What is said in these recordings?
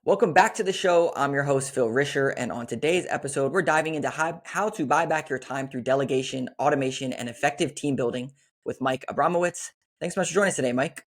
Welcome back to the show. I'm your host, Phil Risher, and on today's episode, we're diving into how to buy back your time through delegation, automation, and effective team building with Mike Abramowitz. Thanks so much for joining us today, Mike.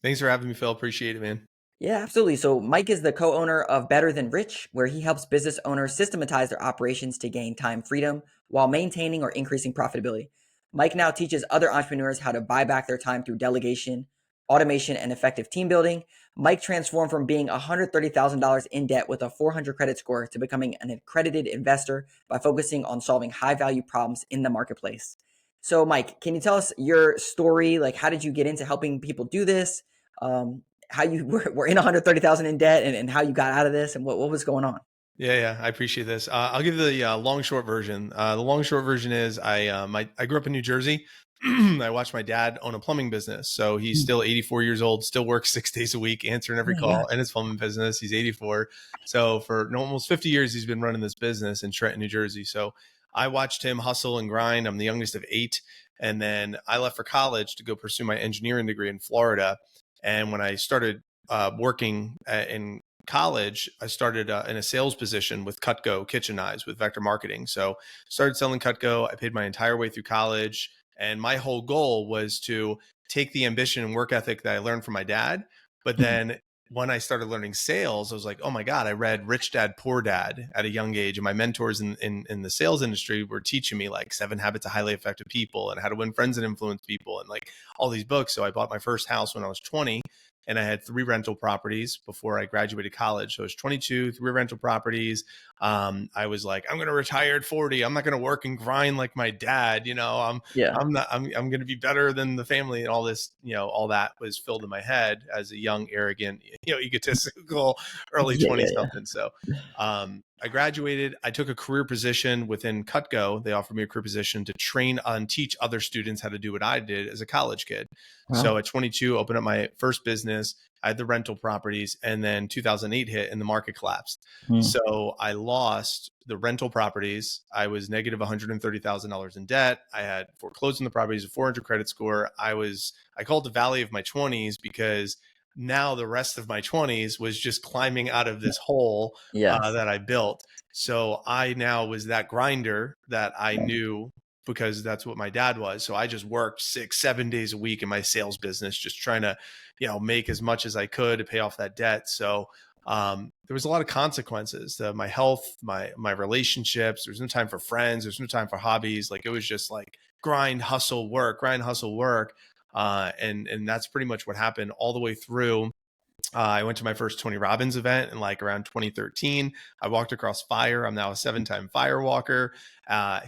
Thanks for having me, Phil. Appreciate it, man. Yeah, absolutely. So, Mike is the co owner of Better Than Rich, where he helps business owners systematize their operations to gain time freedom while maintaining or increasing profitability. Mike now teaches other entrepreneurs how to buy back their time through delegation, automation, and effective team building. Mike transformed from being $130,000 in debt with a 400 credit score to becoming an accredited investor by focusing on solving high value problems in the marketplace. So, Mike, can you tell us your story? Like, how did you get into helping people do this? How you were in 130,000 in debt and how you got out of this and what was going on. Yeah, I appreciate this. I'll give you the long short version. The long short version is I grew up in New Jersey. I watched my dad own a plumbing business, so he's still 84 years old, still works 6 days a week, answering every Yeah. call in his plumbing business. He's 84, so for almost 50 years he's been running this business in Trenton, New Jersey. So I watched him hustle and grind. I'm the youngest of 8, and then I left for college to go pursue my engineering degree in Florida. And when I started working in college, I started in a sales position with Cutco Kitchen Knives with Vector Marketing. So started selling Cutco. I paid my entire way through college. And my whole goal was to take the ambition and work ethic that I learned from my dad. But then when I started learning sales, I was like, oh my God, I read Rich Dad, Poor Dad at a young age. And my mentors in the sales industry were teaching me like 7 Habits of Highly Effective People and how to win friends and influence people and like all these books. So I bought my first house when I was 20. And I had 3 rental properties before I graduated college. So I was 22, 3 rental properties. I was like, I'm going to retire at 40. I'm not going to work and grind like my dad. Yeah. I'm going to be better than the family, and all this, all that was filled in my head as a young, arrogant, egotistical early Yeah. 20 Yeah. something. So, I graduated. I took a career position within Cutco. They offered me a career position to train and teach other students how to do what I did as a college kid. Wow. So at 22, opened up my first business. I had the rental properties, and then 2008 hit and the market collapsed. Hmm. So I lost the rental properties. I was negative $130,000 in debt. I had foreclosed on the properties, a 400 credit score. I called the valley of my 20s because now the rest of my 20s was just climbing out of this hole Yes. that I built. So I now was that grinder that I Right. knew, because that's what my dad was. So I just worked 6, 7 days a week in my sales business, just trying to, make as much as I could to pay off that debt. So there was a lot of consequences to my health, my relationships. There's no time for friends. There's no time for hobbies. Like it was just like grind, hustle, work, grind, hustle, work. And that's pretty much what happened all the way through. I went to my first Tony Robbins event in like around 2013. I walked across fire. I'm now a 7-time fire walker.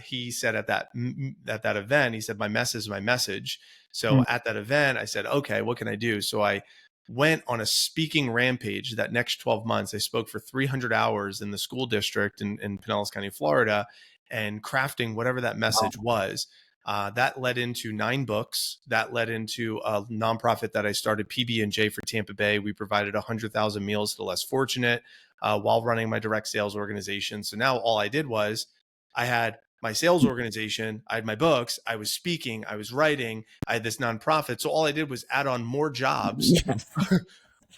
He said at that event, he said, my message is my message. Hmm. So at that event, I said, okay, what can I do? So I went on a speaking rampage. That next 12 months, I spoke for 300 hours in the school district in Pinellas County, Florida, and crafting whatever that Wow. message was. That led into 9 books. That led into a nonprofit that I started, PB&J for Tampa Bay. We provided 100,000 meals to the less fortunate while running my direct sales organization. So now all I did was I had my sales organization, I had my books, I was speaking, I was writing, I had this nonprofit. So all I did was add on more jobs. Yes.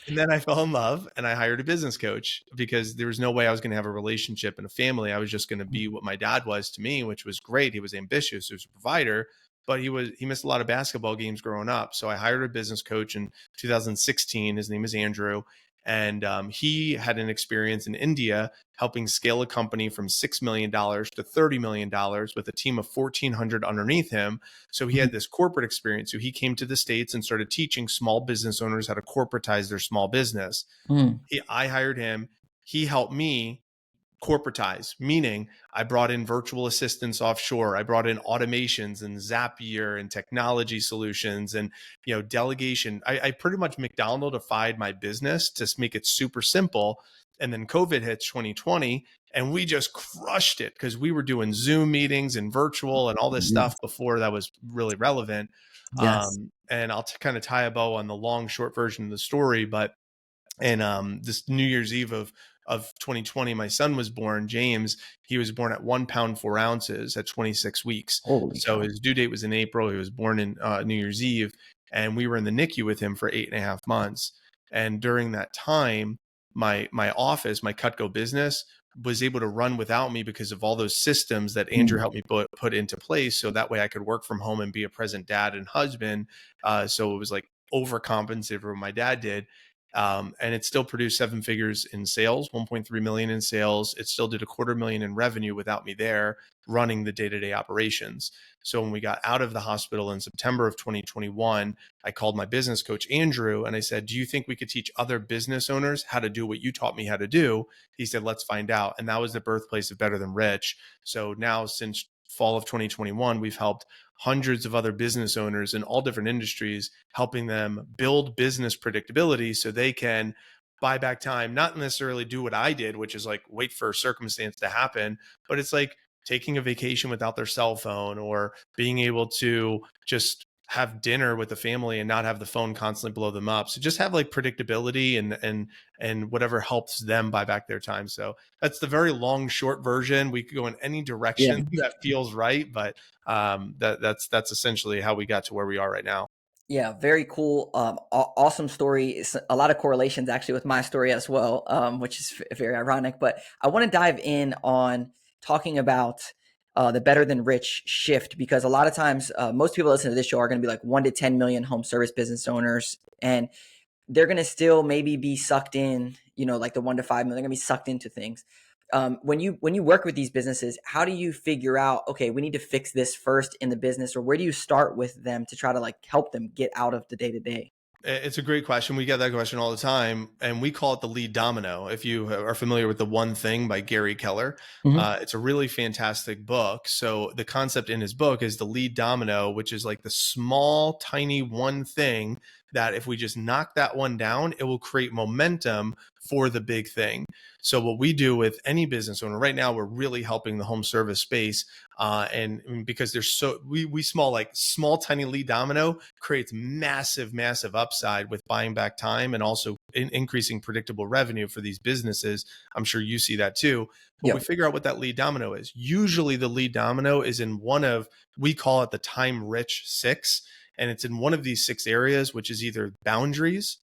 And then I fell in love and I hired a business coach because there was no way I was going to have a relationship and a family. I was just going to be what my dad was to me, which was great. He was ambitious, he was a provider, but he missed a lot of basketball games growing up. So I hired a business coach in 2016. His name is Andrew. And he had an experience in India helping scale a company from $6 million to $30 million with a team of 1,400 underneath him. So he Mhm. had this corporate experience. So he came to the States and started teaching small business owners how to corporatize their small business. Hmm. I hired him. He helped me corporatize, meaning I brought in virtual assistants offshore. I brought in automations and Zapier and technology solutions and, delegation. I pretty much McDonaldified my business to make it super simple. And then COVID hits 2020 and we just crushed it because we were doing Zoom meetings and virtual and all this stuff Yes. before that was really relevant. Yes. And I'll kind of tie a bow on the long, short version of the story, but and this New Year's Eve of 2020, my son was born, James. He was born at 1 pound 4 ounces at 26 weeks. Holy So cow. his due date was in April. He was born in New Year's Eve, and we were in the NICU with him for 8.5 months. And during that time, my office, my Cutco business, was able to run without me because of all those systems that Andrew Mm. helped me put into place. So that way I could work from home and be a present dad and husband. So it was like overcompensated for what my dad did. And it still produced 7 figures in sales, 1.3 million in sales. It still did $250,000 in revenue without me there running the day-to-day operations. So when we got out of the hospital in September of 2021, I called my business coach, Andrew, and I said, do you think we could teach other business owners how to do what you taught me how to do? He said, let's find out. And that was the birthplace of Better Than Rich. So now since fall of 2021, we've helped hundreds of other business owners in all different industries, helping them build business predictability so they can buy back time, not necessarily do what I did, which is like wait for a circumstance to happen, but it's like taking a vacation without their cell phone, or being able to just have dinner with the family and not have the phone constantly blow them up. So just have like predictability and whatever helps them buy back their time. So that's the very long, short version. We could go in any Yeah. direction that feels right, but that's essentially how we got to where we are right now. Yeah, very cool. Awesome story. It's a lot of correlations actually with my story as well, which is very ironic. But I want to dive in on talking about the better than rich shift, because a lot of times most people listen to this show are going to be like 1 to 10 million home service business owners, and they're going to still maybe be sucked in, like the 1 to 5 million, they're going to be sucked into things. When you work with these businesses, how do you figure out, okay, we need to fix this first in the business, or where do you start with them to try to like help them get out of the day to day? It's a great question. We get that question all the time, and we call it the lead domino. If you are familiar with The One Thing by Gary Keller, Hmm. it's a really fantastic book. So the concept in his book is the lead domino, which is like the small, tiny one thing that if we just knock that one down, it will create momentum for the big thing. So what we do with any business owner right now, we're really helping the home service space. And because there's we small tiny lead domino creates massive upside with buying back time and also increasing predictable revenue for these businesses. I'm sure you see that too. But we Yep. figure out what that lead domino is. Usually the lead domino is in one of, we call it the time rich 6, and it's in one of these 6 areas, which is either boundaries,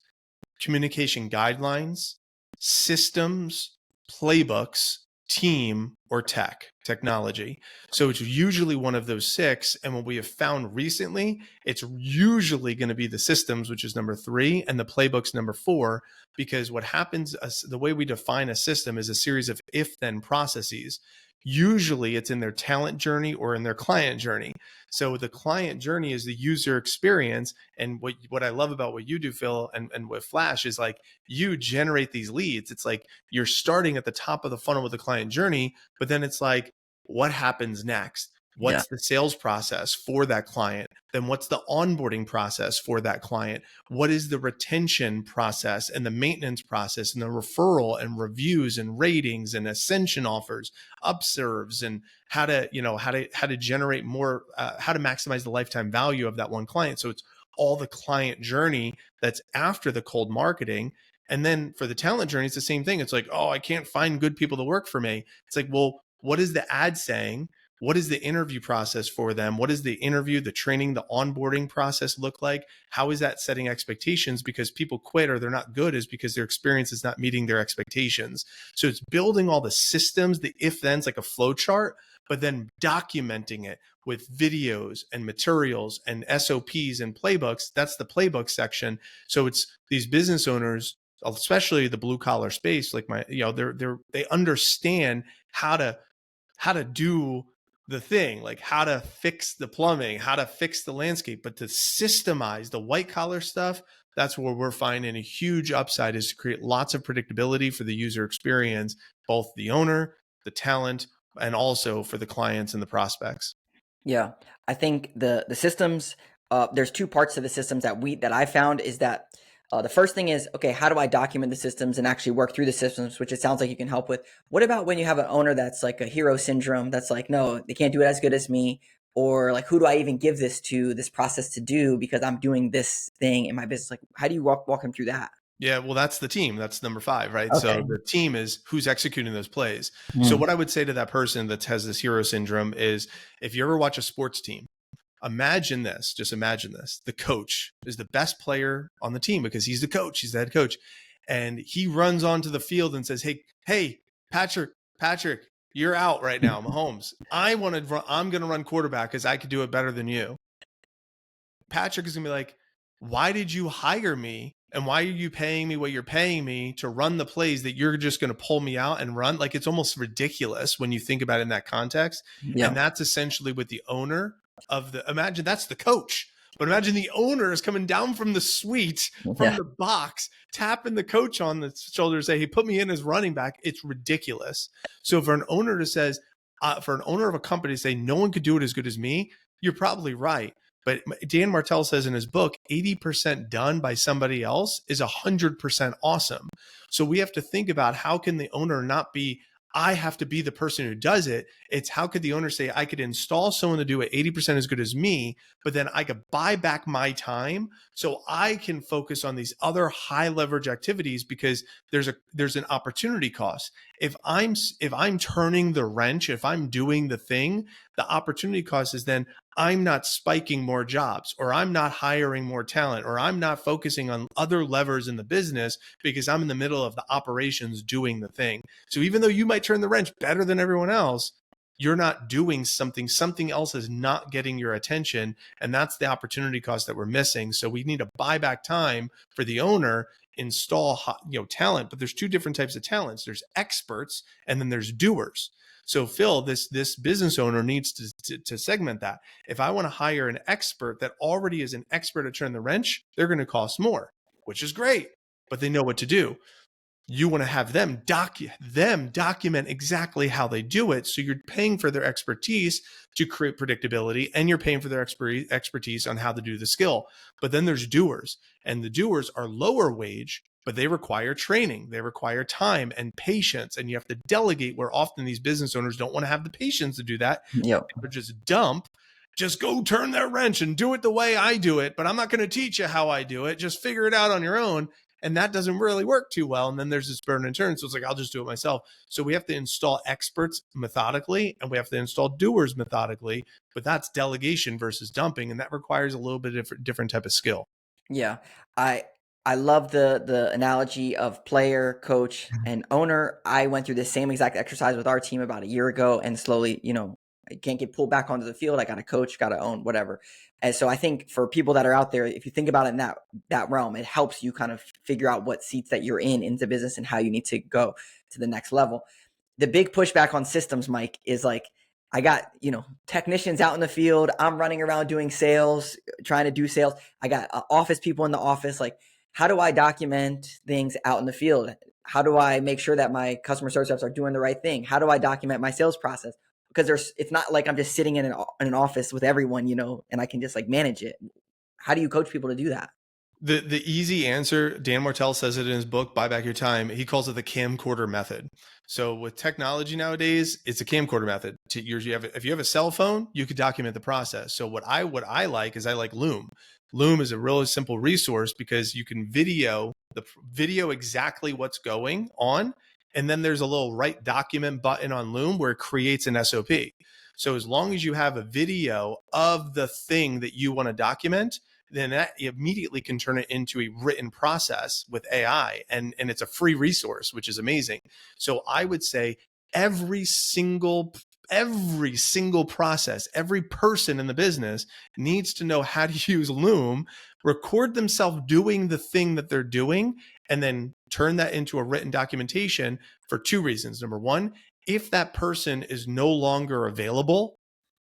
communication guidelines, systems, playbooks, team, or technology. So it's usually one of those 6. And what we have found recently, it's usually going to be the systems, which is number 3, and the playbooks number 4, because what happens, the way we define a system is a series of if-then processes. Usually it's in their talent journey or in their client journey. So the client journey is the user experience. And what I love about what you do, Phil, and with Flash is like you generate these leads. It's like you're starting at the top of the funnel with the client journey, but then it's like, what happens next? Yeah. What's the sales process for that client? Then what's the onboarding process for that client? What is the retention process and the maintenance process and the referral and reviews and ratings and ascension offers, upserves, and how to generate more, how to maximize the lifetime value of that one client. So it's all the client journey that's after the cold marketing. And then for the talent journey, it's the same thing. It's like, oh, I can't find good people to work for me. It's like, well, what is the ad saying? What is the interview process for them? What is the interview, the training, the onboarding process look like? How is that setting expectations? Because people quit or they're not good is because their experience is not meeting their expectations. So it's building all the systems, the if-thens, like a flow chart, but then documenting it with videos and materials and SOPs and playbooks. That's the playbook section. So it's these business owners, especially the blue collar space, like they understand how to do the thing, like how to fix the plumbing, how to fix the landscape, but to systemize the white collar stuff, that's where we're finding a huge upside, is to create lots of predictability for the user experience, both the owner, the talent, and also for the clients and the prospects. Yeah, I think the systems. There's two parts to the systems that I found is that the first thing is, okay, how do I document the systems and actually work through the systems, which it sounds like you can help with. What about when you have an owner that's like a hero syndrome, that's like, no, they can't do it as good as me, or like, who do I even give this process to do because I'm doing this thing in my business? Like, how do you walk them through that? Yeah, well, that's the team. That's number 5, right? So Okay. the team is who's executing those plays. So Mm. what I would say to that person that has this hero syndrome is, if you ever watch a sports team, imagine this, just imagine this. The coach is the best player on the team because he's the coach, he's the head coach. and he runs onto the field and says, hey, Patrick, you're out right now, Mahomes. I'm going to run quarterback because I could do it better than you. Patrick is going to be like, why did you hire me? And why are you paying me what you're paying me to run the plays that you're just going to pull me out and run? Like, it's almost ridiculous when you think about it in that context. Yeah. And that's essentially what the owner imagine that's the coach. But imagine the owner is coming down from the suite, from the box, tapping the coach on the shoulder to say, hey, put me in as running back. It's ridiculous. So for an owner of a company to say, no one could do it as good as me, you're probably right. But Dan Martell says in his book, 80% done by somebody else is 100% awesome. So we have to think about, how can the owner not be, I have to be the person who does it. It's, how could the owner say, I could install someone to do it 80% as good as me, but then I could buy back my time so I can focus on these other high leverage activities, because there's an opportunity cost. If I'm turning the wrench, if I'm doing the thing, the opportunity cost is then I'm not spiking more jobs, or I'm not hiring more talent, or I'm not focusing on other levers in the business because I'm in the middle of the operations doing the thing. So even though you might turn the wrench better than everyone else, you're not doing something else is not getting your attention. And that's the opportunity cost that we're missing. So we need to buy back time for the owner, install talent. But there's two different types of talents. There's experts, and then there's doers. So Phil, this business owner needs to segment that. If I want to hire an expert that already is an expert to turn the wrench, they're going to cost more, which is great, but they know what to do. You want to have them document exactly how they do it. So you're paying for their expertise to create predictability, and you're paying for their expertise on how to do the skill. But then there's doers, and the doers are lower wage, but they require training. They require time and patience, and you have to delegate, where often these business owners don't want to have the patience to do that. Yep. Or just go turn that wrench and do it the way I do it, but I'm not going to teach you how I do it. Just figure it out on your own. And that doesn't really work too well. And then there's this burn and turn. So it's like, I'll just do it myself. So we have to install experts methodically, and we have to install doers methodically, but that's delegation versus dumping. And that requires a little bit of different type of skill. Yeah. I love the analogy of player, coach, and owner. I went through the same exact exercise with our team about a year ago, and slowly, I can't get pulled back onto the field. I got to coach, got to own, whatever. And so I think for people that are out there, if you think about it in that realm, it helps you kind of figure out what seats that you're in into business and how you need to go to the next level. The big pushback on systems, Mike, is like, I got, technicians out in the field. I'm running around doing sales, trying to do sales. I got office people in the office. Like, how do I document things out in the field? How do I make sure that my customer service reps are doing the right thing? How do I document my sales process? Because it's not like I'm just sitting in an office with everyone, and I can just like manage it. How do you coach people to do that? The easy answer, Dan Martell says it in his book, Buy Back Your Time. He calls it the camcorder method. So with technology nowadays, it's a camcorder method. If you have a cell phone, you could document the process. So what I like is I like Loom. Loom is a really simple resource because you can video exactly what's going on. And then there's a little write document button on Loom where it creates an SOP. So as long as you have a video of the thing that you want to document, then that immediately can turn it into a written process with AI. And it's a free resource, which is amazing. So I would say every single process, every person in the business needs to know how to use Loom, record themselves doing the thing that they're doing, and then turn that into a written documentation for two reasons. Number one, if that person is no longer available,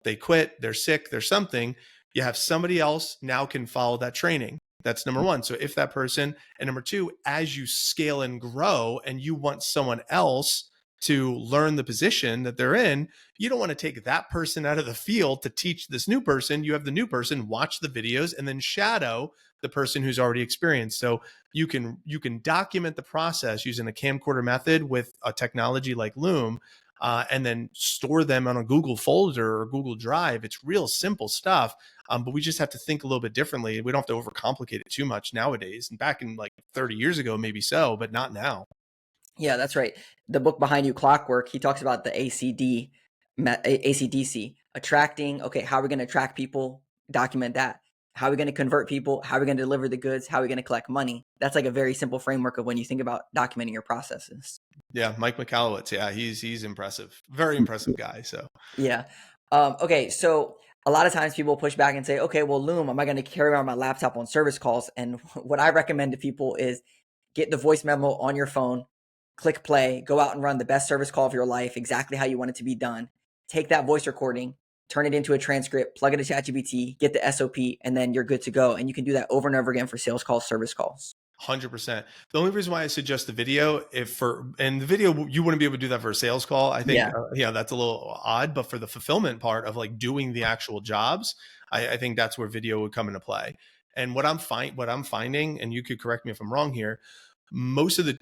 they quit, they're sick, there's something, you have somebody else now can follow that training. That's number one. So if that person, and number two, as you scale and grow and you want someone else to learn the position that they're in, you don't want to take that person out of the field to teach this new person. You have the new person watch the videos and then shadow the person who's already experienced. So you can document the process using a camcorder method with a technology like Loom, and then store them on a Google folder or Google Drive. It's real simple stuff, but we just have to think a little bit differently. We don't have to overcomplicate it too much nowadays. And back in like 30 years ago, maybe so, but not now. Yeah, that's right. The book behind you, Clockwork, he talks about the ACDC, attracting. Okay, how are we going to attract people? Document that. How are we going to convert people? How are we going to deliver the goods? How are we going to collect money? That's like a very simple framework of when you think about documenting your processes. Yeah, Mike Michalowicz. Yeah, he's impressive. Very impressive guy. So Yeah. Okay. So a lot of times people push back and say, okay, well, Loom, am I going to carry around my laptop on service calls? And what I recommend to people is get the voice memo on your phone, click play, go out and run the best service call of your life, exactly how you want it to be done. Take that voice recording, turn it into a transcript, plug it into ChatGPT, get the SOP, and then you're good to go. And you can do that over and over again for sales calls, service calls. 100%. The only reason why I suggest the video, and the video, you wouldn't be able to do that for a sales call. I think, Yeah. that's a little odd, but for the fulfillment part of like doing the actual jobs, I think that's where video would come into play. And what I'm finding, and you could correct me if I'm wrong here, most of the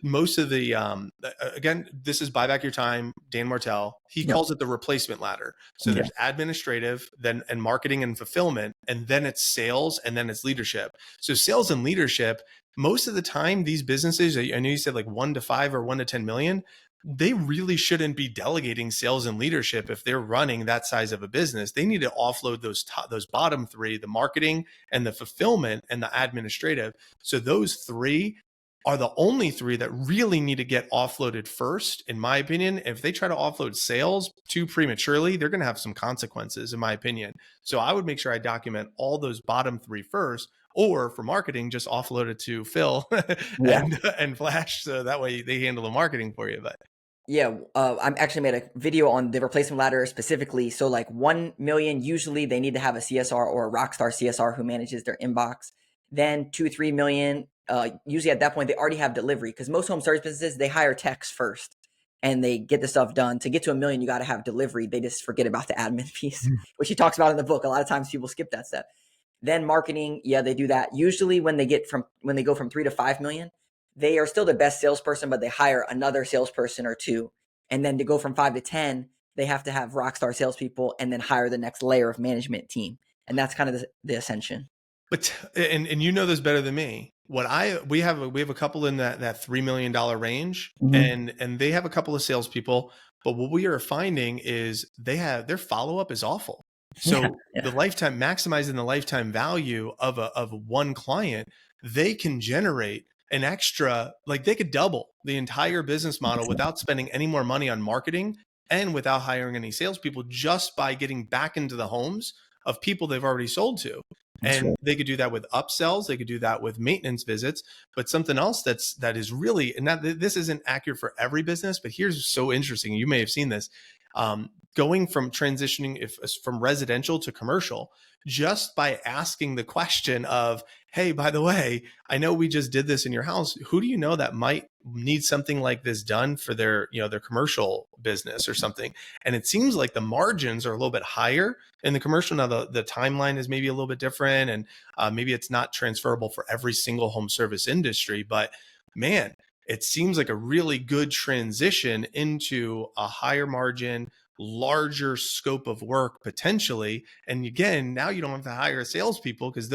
again, this is Buy Back Your Time, Dan Martell. He calls it the replacement ladder. So there's administrative, then and marketing and fulfillment, and then it's sales, and then it's leadership. So sales and leadership, most of the time, these businesses, I know you said like 1 to 5 or 1 to 10 million, they really shouldn't be delegating sales and leadership if they're running that size of a business. They need to offload those bottom three, the marketing and the fulfillment and the administrative. So those three are the only three that really need to get offloaded first, in my opinion. If they try to offload sales too prematurely, they're going to have some consequences, in my opinion. So I would make sure I document all those bottom three first, or for marketing, just offload it to Phil and Flash, so that way they handle the marketing for you. But I'm actually made a video on the replacement ladder specifically. So like 1 million, usually they need to have a CSR or a rockstar CSR who manages their inbox. Then 2, 3 million, usually at that point, they already have delivery, because most home service businesses, they hire techs first and they get the stuff done. To get to 1 million, you got to have delivery. They just forget about the admin piece, which he talks about in the book. A lot of times people skip that step. Then marketing, they do that. Usually when they go from 3 to 5 million, they are still the best salesperson, but they hire another salesperson or two. And then to go from 5 to 10, they have to have rockstar salespeople and then hire the next layer of management team. And that's kind of the ascension. But and you know this better than me. We have a couple in that $3 million range, and they have a couple of salespeople. But what we are finding is their follow up is awful. So the lifetime, maximizing the lifetime value of one client, they can generate an extra, like they could double the entire business model without spending any more money on marketing and without hiring any salespeople, just by getting back into the homes of people they've already sold to. And they could do that with upsells. They could do that with maintenance visits. But something else that is really, and this isn't accurate for every business, but here's so interesting. You may have seen this. Going from transitioning from residential to commercial, just by asking the question of, hey, by the way, I know we just did this in your house. Who do you know that might need something like this done for their commercial business or something? And it seems like the margins are a little bit higher in the commercial. Now the timeline is maybe a little bit different, and maybe it's not transferable for every single home service industry, but man, it seems like a really good transition into a higher margin, larger scope of work potentially. And again, now you don't have to hire salespeople because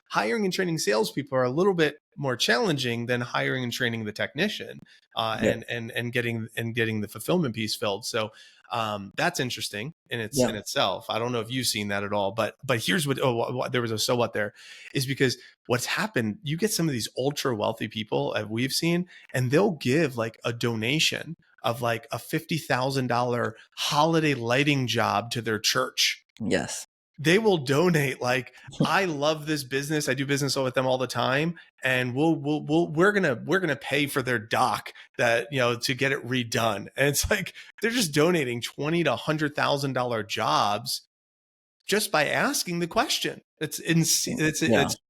hiring and training salespeople are a little bit more challenging than hiring and training the technician, and getting the fulfillment piece filled. So that's interesting in itself. I don't know if you've seen that at all, but here's there was a so what there is, because what's happened, you get some of these ultra wealthy people we've seen, and they'll give like a donation of like a $50,000 holiday lighting job to their church. Yes. They will donate like, I love this business. I do business with them all the time. And we're going to pay for their dock to get it redone. And it's like, they're just donating $20,000 to $100,000 jobs just by asking the question. It's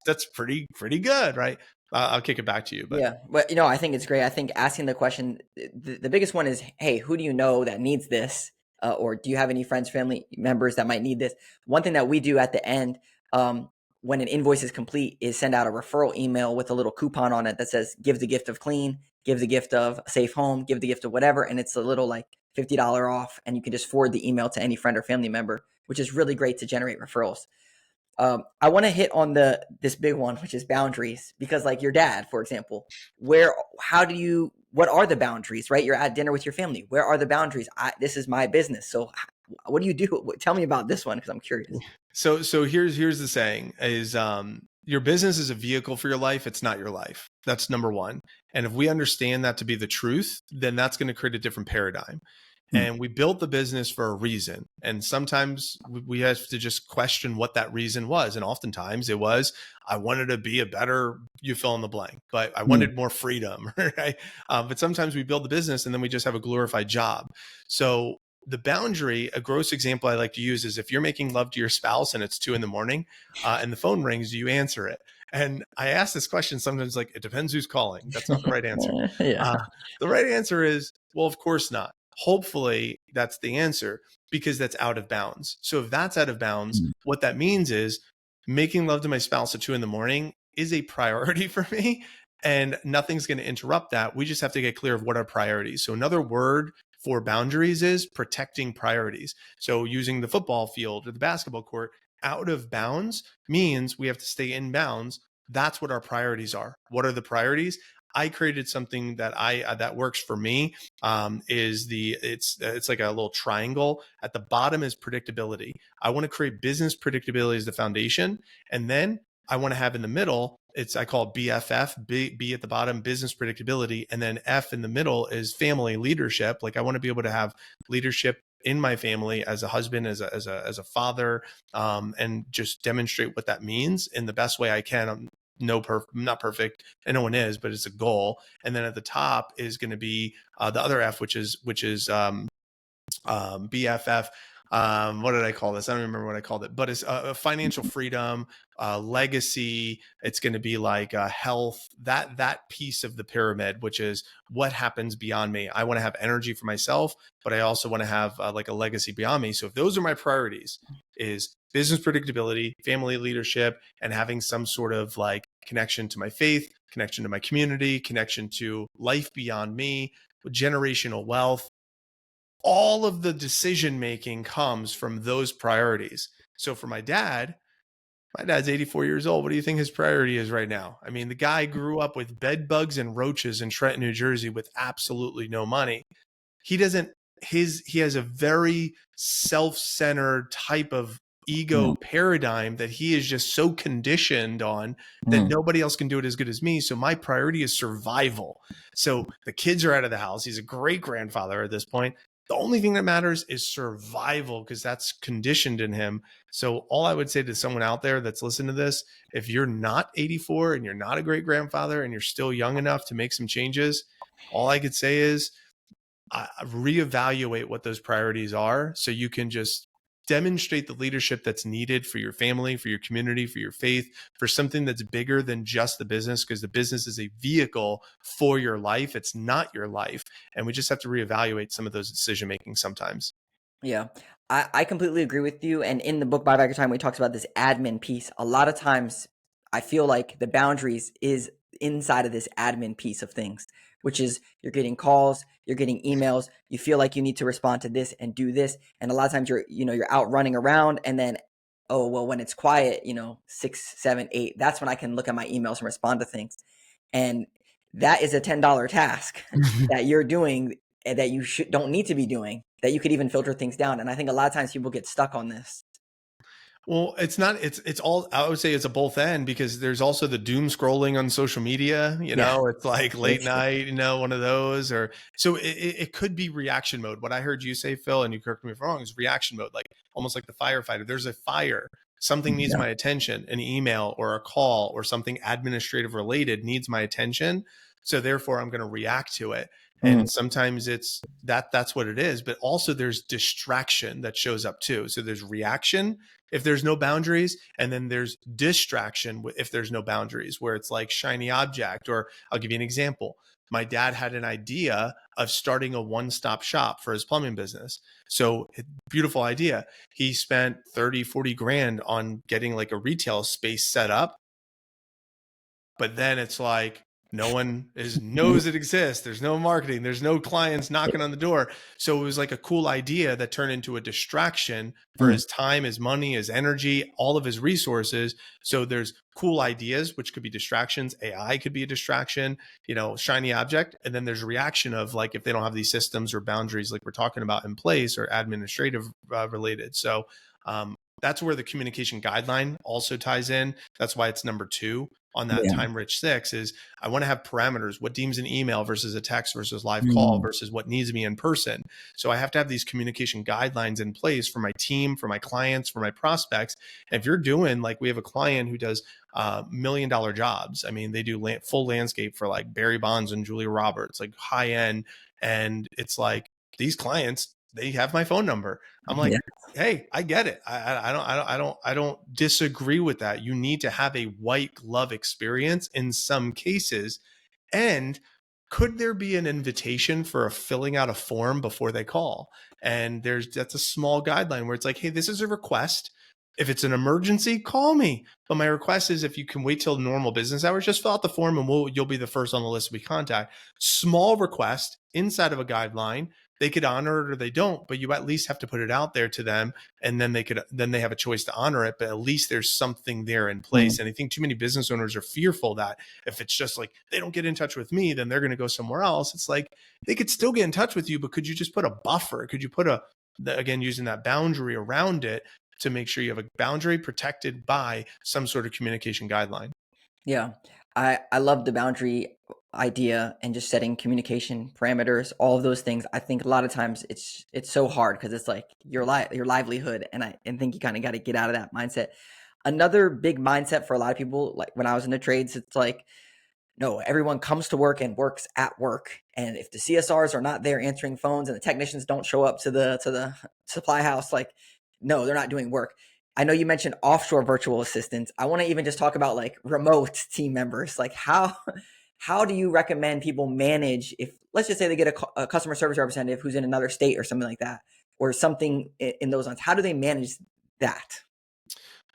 that's pretty good, right? I'll kick it back to you. But I think it's great. I think asking the question, the biggest one is, hey, who do you know that needs this? Or do you have any friends, family members that might need this? One thing that we do at the end, when an invoice is complete, is send out a referral email with a little coupon on it that says, give the gift of clean, give the gift of a safe home, give the gift of whatever. And it's a little like $50 off. And you can just forward the email to any friend or family member, which is really great to generate referrals. I want to hit on this big one, which is boundaries, because like your dad, for example, what are the boundaries, right? You're at dinner with your family. Where are the boundaries? This is my business. So What do you do? Tell me about this one because I'm curious. So here's the saying is your business is a vehicle for your life. It's not your life. That's number one. And if we understand that to be the truth, then that's going to create a different paradigm. Hmm. And we built the business for a reason. And sometimes we have to just question what that reason was. And oftentimes it was, I wanted to be a better, you fill in the blank, but I Hmm. wanted more freedom, right? But sometimes we build the business and then we just have a glorified job. So the boundary, a gross example I like to use is if you're making love to your spouse and it's 2 a.m. And the phone rings, do you answer it? And I ask this question sometimes like, it depends who's calling. That's not the right answer. Yeah. The right answer is, well, of course not. Hopefully that's the answer because that's out of bounds. So if that's out of bounds, Hmm. what that means is making love to my spouse at 2 a.m. is a priority for me and nothing's going to interrupt that. We just have to get clear of what our priorities. So another word for boundaries is protecting priorities. So using the football field or the basketball court, out of bounds means we have to stay in bounds. That's what our priorities are. What are the priorities? I created something that that works for me. It's like a little triangle. At the bottom is predictability. I want to create business predictability as the foundation, and then I want to have in the middle. I call it BFF. B at the bottom, business predictability, and then F in the middle is family leadership. Like I want to be able to have leadership in my family as a husband, as a father, and just demonstrate what that means in the best way I can. I'm not perfect, and no one is, but it's a goal. And then at the top is going to be the other F, which is BFF. What did I call this? I don't remember what I called it, but it's financial freedom, legacy. It's going to be like health, that piece of the pyramid, which is what happens beyond me. I want to have energy for myself, but I also want to have like a legacy beyond me. So if those are my priorities, is business predictability, family leadership, and having some sort of like connection to my faith, connection to my community, connection to life beyond me, generational wealth, all of the decision making comes from those priorities. So for my dad's 84 years old. What do you think his priority is right now? I mean, the guy grew up with bed bugs and roaches in Trenton, New Jersey with absolutely no money. He doesn't, he has a very self-centered type of ego paradigm that he is just so conditioned on that Hmm. nobody else can do it as good as me. So my priority is survival. So the kids are out of the house. He's a great grandfather at this point. The only thing that matters is survival because that's conditioned in him. So all I would say to someone out there that's listening to this, if you're not 84 and you're not a great grandfather and you're still young enough to make some changes, all I could say is reevaluate what those priorities are so you can just demonstrate the leadership that's needed for your family, for your community, for your faith, for something that's bigger than just the business, because the business is a vehicle for your life. It's not your life. And we just have to reevaluate some of those decision making sometimes. Yeah, I completely agree with you. And in the book Buy Back Your Time, we talks about this admin piece. A lot of times, I feel like the boundaries is inside of this admin piece of things, which is you're getting calls, you're getting emails, you feel like you need to respond to this and do this, and a lot of times you're out running around, and then oh well, when it's quiet, 6, 7, 8, that's when I can look at my emails and respond to things, and that is a $10 task that you're doing that you don't need to be doing, that you could even filter things down. And I think a lot of times people get stuck on this. Well, it's not, it's all, I would say it's a both end because there's also the doom scrolling on social media, Yeah, it's like very late true. night, one of those, or so it could be reaction mode. What I heard you say, Phil, and you correct me if I'm wrong, is reaction mode, like almost like the firefighter. There's a fire, something needs Yeah. my attention, an email or a call or something administrative related needs my attention. So therefore I'm going to react to it. Mm. And sometimes that's what it is, but also there's distraction that shows up too. So there's reaction if there's no boundaries, and then there's distraction if there's no boundaries, where it's like shiny object. Or I'll give you an example. My dad had an idea of starting a one-stop shop for his plumbing business. So beautiful idea. He spent 30, 40 grand on getting like a retail space set up. But then it's like, No one knows it exists. There's no marketing. There's no clients knocking on the door. So it was like a cool idea that turned into a distraction for Mm. his time, his money, his energy, all of his resources. So there's cool ideas, which could be distractions. AI could be a distraction, shiny object. And then there's a reaction of like, if they don't have these systems or boundaries, like we're talking about in place or administrative related. So that's where the communication guideline also ties in. That's why it's number 2 on that Yeah. time rich 6 is I want to have parameters, what deems an email versus a text versus live call Mm. versus what needs to be in person. So I have to have these communication guidelines in place for my team, for my clients, for my prospects. And if you're doing, like, we have a client who does $1 million jobs. I mean, they do full landscape for like Barry Bonds and Julia Roberts, like high end. And it's like these clients, they have my phone number. I'm like, Yeah. hey, I get it. I don't disagree with that. You need to have a white glove experience in some cases. And could there be an invitation for filling out a form before they call? And that's a small guideline where it's like, hey, this is a request. If it's an emergency, call me. But my request is if you can wait till normal business hours, just fill out the form and you'll be the first on the list we contact. Small request inside of a guideline. They could honor it or they don't, but you at least have to put it out there to them, and then they have a choice to honor it. But at least there's something there in place. Mm. And I think too many business owners are fearful that if it's just like they don't get in touch with me, then they're going to go somewhere else. It's like they could still get in touch with you, but could you just put a buffer? Could you put again, using that boundary around it to make sure you have a boundary protected by some sort of communication guideline? Yeah. I love the boundary idea and just setting communication parameters, all of those things. I think a lot of times it's so hard because it's like your livelihood, and I think you kind of got to get out of that mindset. Another big mindset for a lot of people, like when I was in the trades, it's like, no, everyone comes to work and works at work. And if the CSRs are not there answering phones and the technicians don't show up to the supply house, like, no, they're not doing work. I know you mentioned offshore virtual assistants. I want to even just talk about like remote team members. Like how do you recommend people manage if, let's just say, they get a customer service representative who's in another state or something like that, or something in those lines? How do they manage that?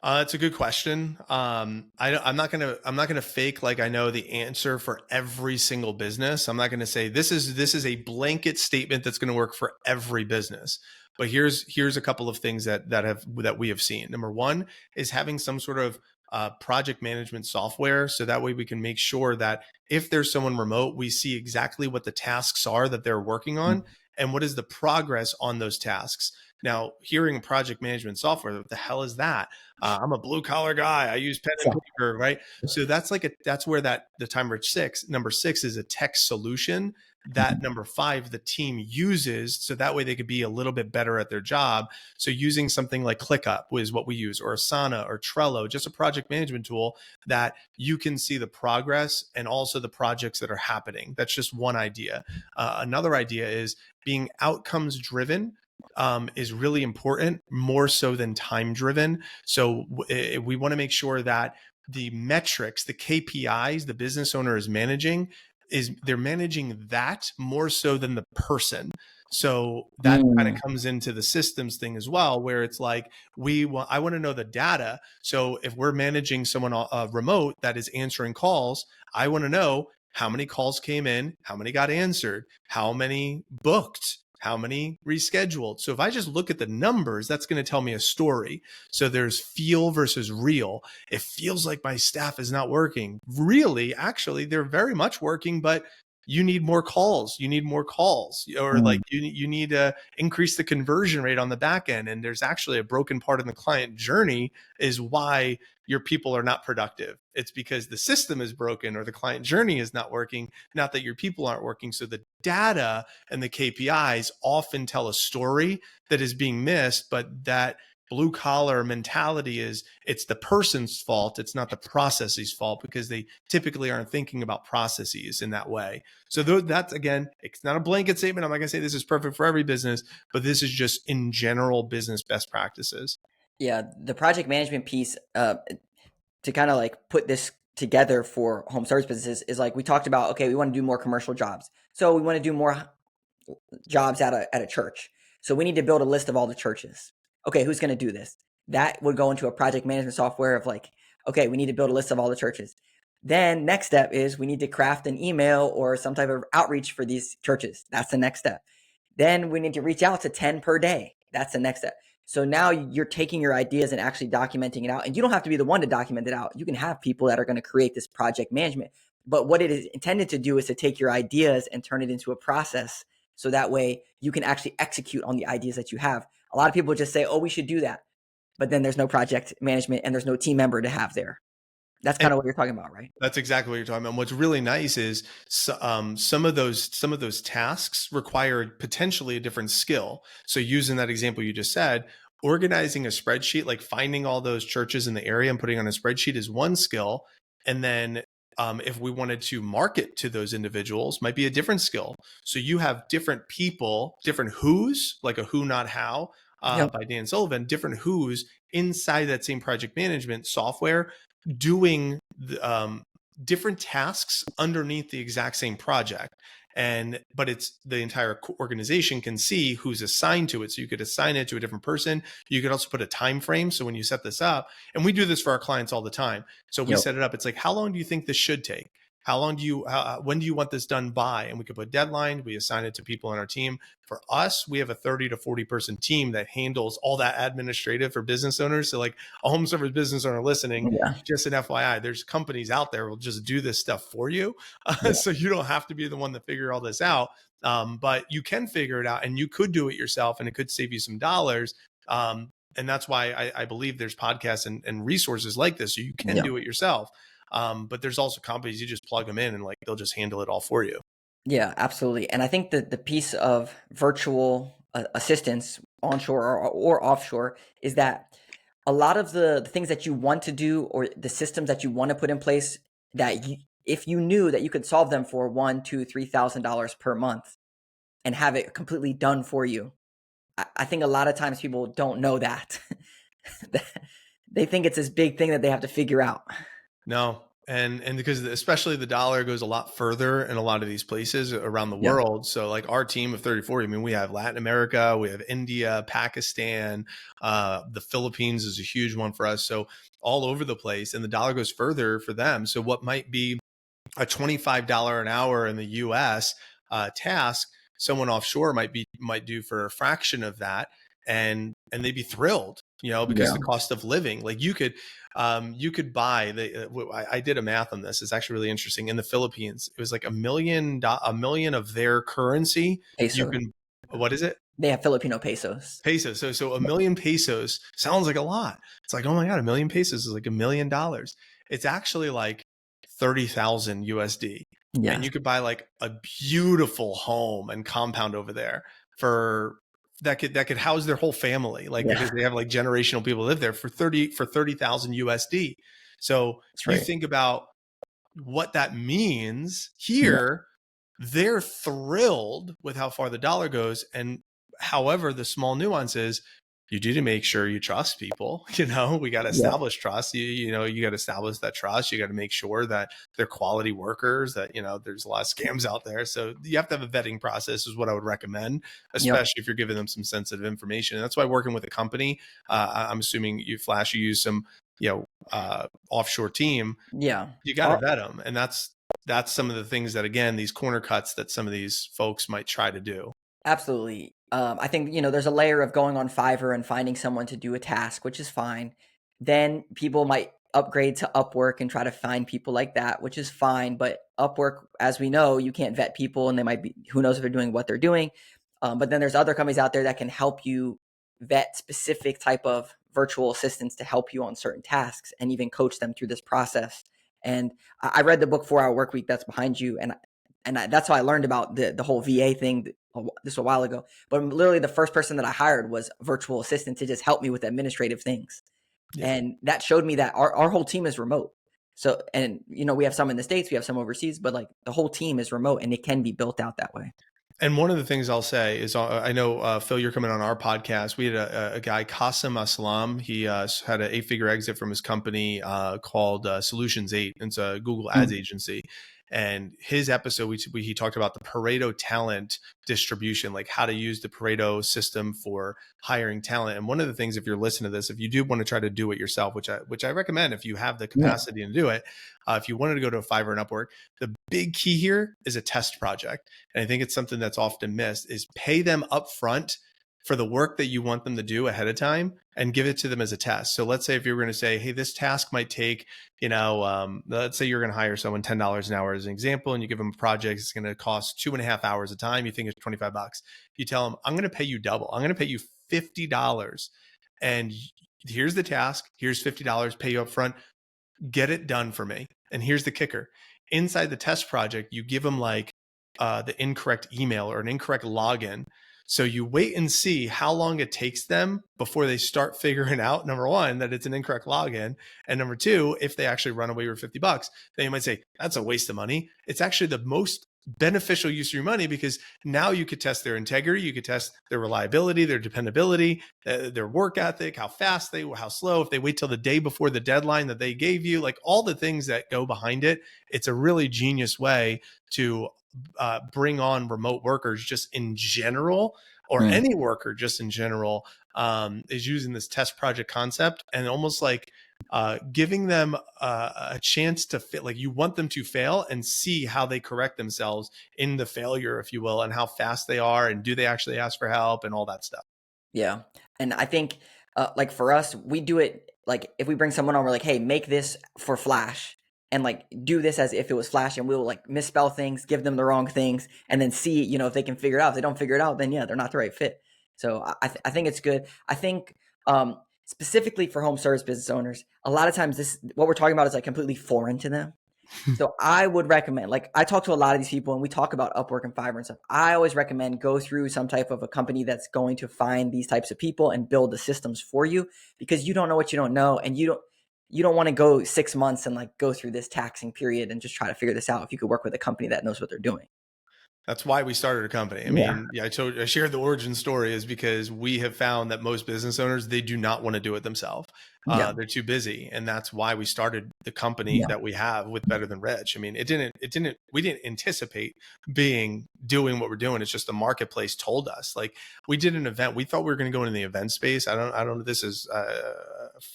It's a good question. I'm not gonna fake like I know the answer for every single business. I'm not gonna say this is a blanket statement that's gonna work for every business. But here's a couple of things that we have seen. Number one is having some sort of project management software, so that way we can make sure that if there's someone remote, we see exactly what the tasks are that they're working on and what is the progress on those tasks. Now, hearing project management software, what the hell is that? I'm a blue collar guy. I use pen and Sure. paper, right? So that's where the time rich number 6 is a tech solution that number 5 the team uses, so that way they could be a little bit better at their job. So using something like ClickUp is what we use, or Asana or Trello, just a project management tool that you can see the progress and also the projects that are happening. That's just one idea. Another idea is being outcomes driven is really important, more so than time driven. So we want to make sure that the metrics, the KPIs the business owner is managing, they're managing that more so than the person. So that kind of Mm. comes into the systems thing as well, where it's like I want to know the data. So if we're managing someone remote that is answering calls, I want to know how many calls came in, how many got answered, how many booked, how many rescheduled. So if I just look at the numbers, that's going to tell me a story. So there's feel versus real. It feels like my staff is not working. Really, actually, they're very much working, but you need more calls. You need more calls, or like Mm. you need to increase the conversion rate on the back end. And there's actually a broken part in the client journey is why your people are not productive. It's because the system is broken or the client journey is not working, not that your people aren't working. So the data and the KPIs often tell a story that is being missed, but that blue collar mentality is it's the person's fault. It's not the process's fault, because they typically aren't thinking about processes in that way. So that's, again, it's not a blanket statement. I'm not going to say this is perfect for every business, but this is just in general business best practices. Yeah, the project management piece, to kind of like put this together for home service businesses is like we talked about, okay, we want to do more commercial jobs. So we want to do more jobs at a church. So we need to build a list of all the churches. Okay, who's going to do this? That would go into a project management software of like, okay, we need to build a list of all the churches. Then next step is we need to craft an email or some type of outreach for these churches. That's the next step. Then we need to reach out to 10 per day. That's the next step. So now you're taking your ideas and actually documenting it out. And you don't have to be the one to document it out. You can have people that are going to create this project management. But what it is intended to do is to take your ideas and turn it into a process. So that way you can actually execute on the ideas that you have. A lot of people just say, oh, we should do that. But then there's no project management and there's no team member to have there. That's kind of what you're talking about, right? That's exactly what you're talking about. What's really nice is some of those tasks require potentially a different skill. So using that example you just said, organizing a spreadsheet, like finding all those churches in the area and putting on a spreadsheet is one skill. And then if we wanted to market to those individuals, might be a different skill. So you have different people, different who's, like a who, not how, by Dan Sullivan, different who's inside that same project management software doing different tasks underneath the exact same project. But it's the entire organization can see who's assigned to it. So you could assign it to a different person. You could also put a time frame. So when you set this up, and we do this for our clients all the time. So we set it up. It's like, how long do you think this should take? How long when do you want this done by? And we could put deadlines. We assign it to people on our team. For us, we have a 30 to 40 person team that handles all that administrative for business owners. So like a home service business owner listening, just an FYI, there's companies out there will just do this stuff for you. So you don't have to be the one to figure all this out. But you can figure it out and you could do it yourself and it could save you some dollars. And that's why I believe there's podcasts and resources like this. So you can do it yourself. But there's also companies you just plug them in and like they'll just handle it all for you. Yeah, absolutely. And I think that the piece of virtual assistance onshore or offshore is that a lot of the things that you want to do or the systems that you want to put in place that if you knew that you could solve them for $1,000, $2,000, $3,000 per month and have it completely done for you. I think a lot of times people don't know that. They think it's this big thing that they have to figure out. No. And because especially the dollar goes a lot further in a lot of these places around the world. So like our team of 30, 40, I mean, we have Latin America, we have India, Pakistan, the Philippines is a huge one for us. So all over the place, and the dollar goes further for them. So what might be a $25 an hour in the US task, someone offshore might do for a fraction of that. And they'd be thrilled, because the cost of living, like you could buy I did a math on this. It's actually really interesting. In the Philippines, it was like $1 million of their currency. Peso. What is it? They have Filipino pesos. Pesos. So 1 million pesos sounds like a lot. It's like, oh my God, 1 million pesos is like $1 million. It's actually like 30,000 USD. Yeah. And you could buy like a beautiful home and compound over there for that could house their whole family, like because they have like generational people live there for 30,000 USD. So you think about what that means here. They're thrilled with how far the dollar goes. And however, the small nuance is you do to make sure you trust people. We got to establish trust. You got to establish that trust. You got to make sure that they're quality workers, that, there's a lot of scams out there. So you have to have a vetting process is what I would recommend, especially if you're giving them some sensitive information. And that's why working with a company, I'm assuming you use some, offshore team. Yeah. You got to vet them. And that's some of the things that, again, these corner cuts that some of these folks might try to do. Absolutely. I think, there's a layer of going on Fiverr and finding someone to do a task, which is fine. Then people might upgrade to Upwork and try to find people like that, which is fine. But Upwork, as we know, you can't vet people and they might be, who knows if they're doing what they're doing. But then there's other companies out there that can help you vet specific type of virtual assistants to help you on certain tasks and even coach them through this process. And I read the book 4 Hour Workweek that's behind you. And that's how I learned about the whole VA thing this a while ago. But literally the first person that I hired was a virtual assistant to just help me with administrative things. Yeah. And that showed me that our whole team is remote. So, and we have some in the States, we have some overseas, but like the whole team is remote and it can be built out that way. And one of the things I'll say is, I know, Phil, you're coming on our podcast. We had a guy, Qasim Aslam. He had an 8-figure exit from his company called Solutions 8. It's a Google Ads agency. And his episode, he talked about the Pareto talent distribution, like how to use the Pareto system for hiring talent. And one of the things, if you're listening to this, if you do want to try to do it yourself, which I recommend if you have the Yeah. capacity to do it, if you wanted to go to a Fiverr and Upwork, the big key here is a test project. And I think it's something that's often missed is pay them up front for the work that you want them to do ahead of time and give it to them as a test. So let's say if you're going to say, hey, this task might take, let's say you're going to hire someone $10 an hour as an example, and you give them a project, it's going to cost 2.5 hours of time. You think it's $25. You tell them, I'm going to pay you double. I'm going to pay you $50. And here's the task. Here's $50, pay you up front. Get it done for me. And here's the kicker. Inside the test project, you give them like the incorrect email or an incorrect login. So you wait and see how long it takes them before they start figuring out, number one, that it's an incorrect login. And number two, if they actually run away with $50, then you might say, that's a waste of money. It's actually the most beneficial use of your money because now you could test their integrity, you could test their reliability, their dependability, their work ethic, how fast how slow, if they wait till the day before the deadline that they gave you, like all the things that go behind it. It's a really genius way to bring on remote workers just in general, or any worker just in general, is using this test project concept and almost like giving them a chance to fit, like you want them to fail and see how they correct themselves in the failure, if you will, and how fast they are and do they actually ask for help and all that stuff. Yeah. And I think like for us, we do it like if we bring someone on, we're like, hey, make this for Flash and like do this as if it was Flash, and we'll like misspell things, give them the wrong things, and then see, if they can figure it out. If they don't figure it out, then yeah, they're not the right fit. So I think it's good. I think specifically for home service business owners, a lot of times what we're talking about is like completely foreign to them. So I would recommend, like I talk to a lot of these people and we talk about Upwork and Fiverr and stuff. I always recommend go through some type of a company that's going to find these types of people and build the systems for you, because you don't know what you don't know. And you don't want to go 6 months and like go through this taxing period and just try to figure this out if you could work with a company that knows what they're doing. That's why we started a company. I mean, I shared the origin story is because we have found that most business owners, they do not want to do it themselves. They're too busy. And that's why we started the company that we have with Better Than Rich. I mean, we didn't anticipate doing what we're doing. It's just the marketplace told us. Like we did an event. We thought we were going to go into the event space. I don't know. This is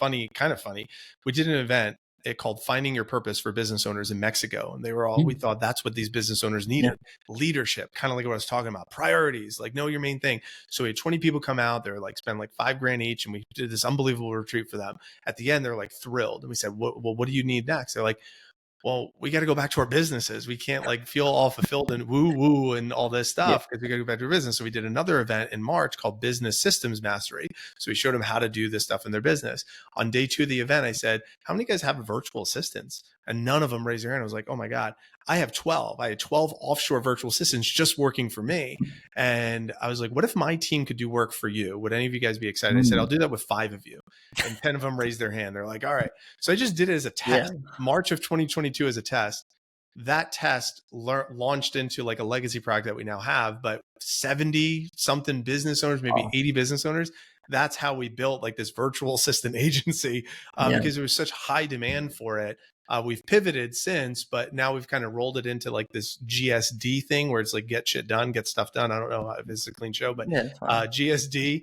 kind of funny. We did an event called Finding Your Purpose for business owners in Mexico. And they were all, we thought that's what these business owners needed. Leadership, kind of like what I was talking about, priorities, like know your main thing. So we had 20 people come out, they're like, spend like $5,000 each. And we did this unbelievable retreat for them. At the end, they're like thrilled. And we said, well, what do you need next? They're like, well, we got to go back to our businesses. We can't like feel all fulfilled and woo and all this stuff because we got to go back to our business. So we did another event in March called Business Systems Mastery. So we showed them how to do this stuff in their business. On day 2 of the event, I said, how many guys have virtual assistants? And none of them raised their hand. I was like, oh my God, I have 12. I had 12 offshore virtual assistants just working for me. And I was like, what if my team could do work for you? Would any of you guys be excited? I said, I'll do that with 5 of you. And 10 of them raised their hand. They're like, all right. So I just did it as a test. March of 2022 as a test. That test launched into like a legacy product that we now have, but 70 something business owners, maybe 80 business owners. That's how we built like this virtual assistant agency because there was such high demand for it. We've pivoted since, but now we've kind of rolled it into like this GSD thing where it's like get shit done, get stuff done. I don't know if it's a clean show, but GSD,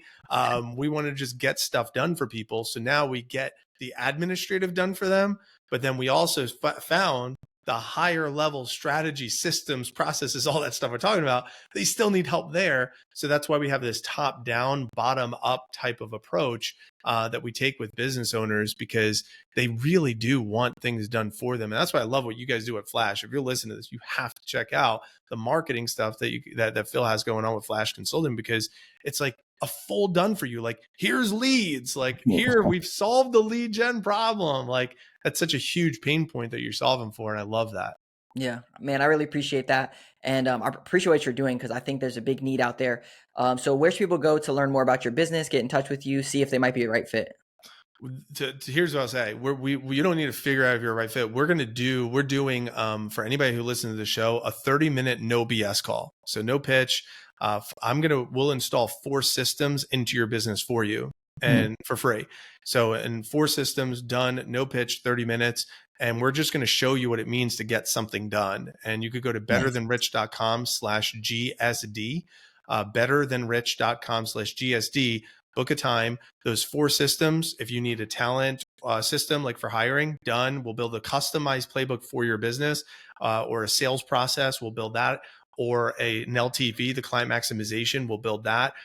we want to just get stuff done for people. So now we get the administrative done for them, but then we also found the higher level strategy, systems, processes, all that stuff we're talking about, they still need help there. So that's why we have this top down, bottom up type of approach that we take with business owners, because they really do want things done for them. And that's why I love what you guys do at Flash. If you're listening to this, you have to check out the marketing stuff that Phil has going on with Flash Consulting, because it's like a full done for you. Like here's leads, like here we've solved the lead gen problem. Like that's such a huge pain point that you're solving for. And I love that. Yeah, man, I really appreciate that. And I appreciate what you're doing, because I think there's a big need out there. So where should people go to learn more about your business, get in touch with you, see if they might be a right fit? Here's what I'll say. You don't need to figure out if you're a right fit. We're doing for anybody who listens to the show, a 30-minute no BS call. So no pitch. We'll install 4 systems into your business for you. and for free. So in 4 systems, done, no pitch, 30 minutes. And we're just going to show you what it means to get something done. And you could go to Nice. betterthanrich.com/GSD, betterthanrich.com/GSD, book a time. Those 4 systems, if you need a talent system like for hiring, done. We'll build a customized playbook for your business, or a sales process. We'll build that, or an LTV, the client maximization. We'll build that.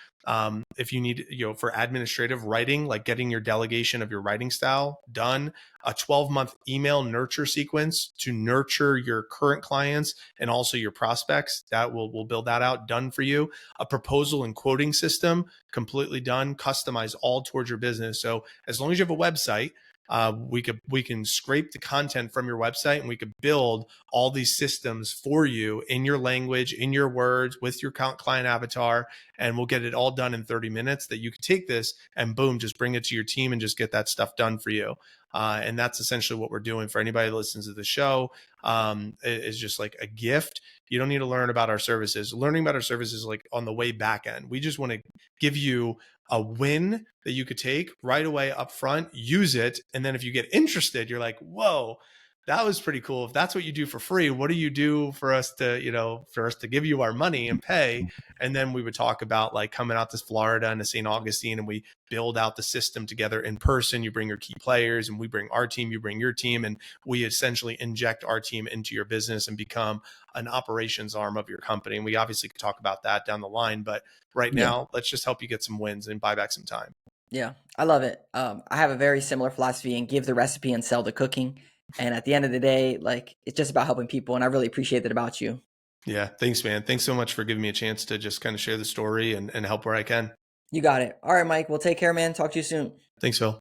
If you need, for administrative writing, like getting your delegation of your writing style done, a 12-month email nurture sequence to nurture your current clients and also your prospects, that we'll build that out, done for you. A proposal and quoting system, completely done, customized all towards your business. So as long as you have a website, we can scrape the content from your website, and we could build all these systems for you in your language, in your words, with your client avatar, and we'll get it all done in 30 minutes, that you can take this and boom, just bring it to your team and just get that stuff done for you. And that's essentially what we're doing for anybody that listens to the show. Is just like a gift. You don't need to learn about our services. Learning about our services is like on the way back end. We just want to give you a win that you could take right away up front, use it. And then if you get interested, you're like, whoa, that was pretty cool. If that's what you do for free, what do you do for us to, for us to give you our money and pay? And then we would talk about like coming out to Florida and to St. Augustine, and we build out the system together in person. You bring your key players, and we bring our team, you bring your team, and we essentially inject our team into your business and become an operations arm of your company. And we obviously could talk about that down the line, but right now, let's just help you get some wins and buy back some time. Yeah, I love it. I have a very similar philosophy in give the recipe and sell the cooking. And at the end of the day, like, it's just about helping people. And I really appreciate that about you. Yeah. Thanks, man. Thanks so much for giving me a chance to just kind of share the story and help where I can. You got it. All right, Mike. Well, take care, man. Talk to you soon. Thanks, Phil.